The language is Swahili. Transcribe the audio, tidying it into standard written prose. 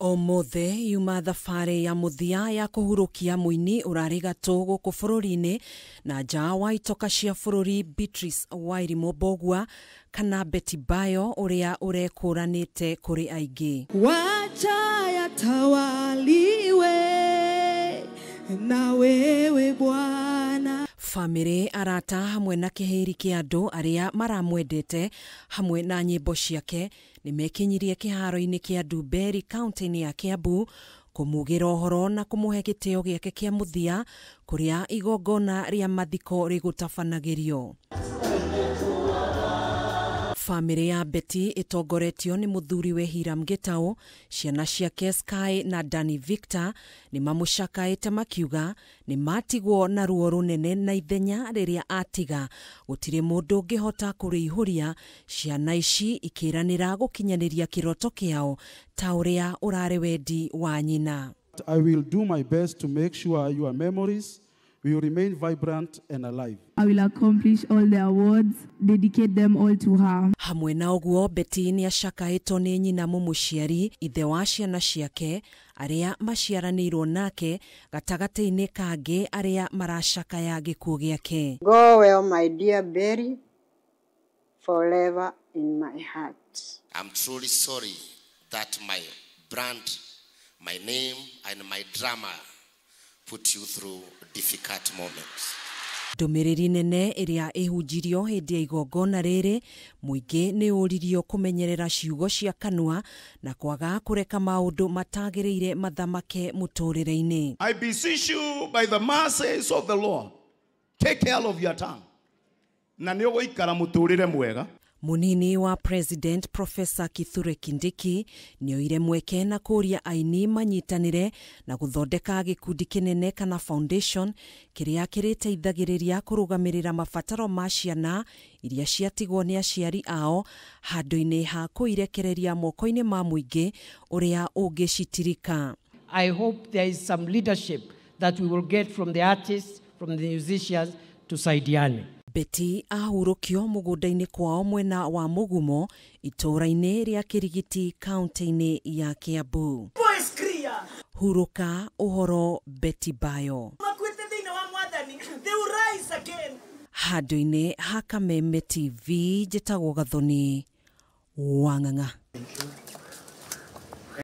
Omothe yuma thabarĩ ya mũthia ya kũhurokia mũini ũrarĩ gatũ gũkũ bũrũri-inĩ na nja wa itoka cia bũrũri Beatrice Wairimu Mbogua kana Betty Bayo ũrĩa ũrekũranĩte kũrĩ aingĩ. Wacha yatawaliwe na wewe Bwana. Famĩrĩ, arata hamwe na kĩhĩri kĩa andũ arĩa maramwendete hamwe na nyĩmbo ciake nĩmekinyirie kĩharo-inĩ kĩa Ndumberi kaunti-inĩ ya Kiambu kũmugĩra ũhoro na kũmũhe gĩtĩo gĩake kĩa mũthia kũrĩa igongona rĩa mathiko rĩgũtabanagĩrio. Famĩrĩ ya Betty ĩtongoretio nĩ mũthuriwe Hiram Gitau, ciana ciake Sky na Danny Victor nĩmamũcakaĩte makiuga nĩmatigwo na ruo rũnene na ithenya rĩrĩa atiga gũtirĩ mũndũ ũngĩhota kũrĩihũria, ciana ici ikĩranĩra gũkinyanĩria kĩroto kĩao ta ũrĩa ũrarĩ wendi wa nyina. I will do my best to make sure your memories will remain vibrant and alive. I will accomplish all the awards, dedicate them all to her. Hamwe na ũguo, Betty nĩacakaĩtwo nĩ nyina mũmũciari, ithe wa ciana ciake arĩa maciaranĩirwo nake gatagatĩ-inĩ kangĩ arĩa maracakaya gĩkuũ gĩake. Go well, my dear Betty, forever in my heart. I'm truly sorry that my brand, my name and my drama put you through difficult moments. Ndũmĩrĩri nene ĩrĩa ĩhunjirio hĩndĩ ya igongona rĩrĩ, mũingĩ nĩ ũririo kũmenyerera ciugo cia kanua na kwaga kũreka maũndũ matagĩrĩire mathamake mũtũrĩre-inĩ. I beseech you by the mercies of the Lord, take care of your tongue. Na nĩ ũgũikara mũtũrĩre mwega. Munini wa President Professor Kithure Kindiki nĩoire mweke na kũria aini manyitanĩre na gũthondeka gĩkundi kĩnene kana foundation kĩrĩa kĩrĩteithagĩrĩria kũrũgamĩrĩra mabataro ma ciana iria ciatigwo nĩ aciari ao handũ-inĩ ha kũirekereria moko-inĩ ma mũingĩ ũrĩa ũngĩcitirika. I hope there is some leadership that we will get from the artists, from the musicians to saidiane. Betty ahurũkio mũgũnda-inĩ kwao mwena wa Mũgumo itũũra-inĩ rĩa Kĩrigiti kaunti-inĩ ya Kiambu. Hurũka ũhoro Betty Bayo. Handũ-inĩ ha Kameme TV njĩtagwo Gathoni Wang'ang'a.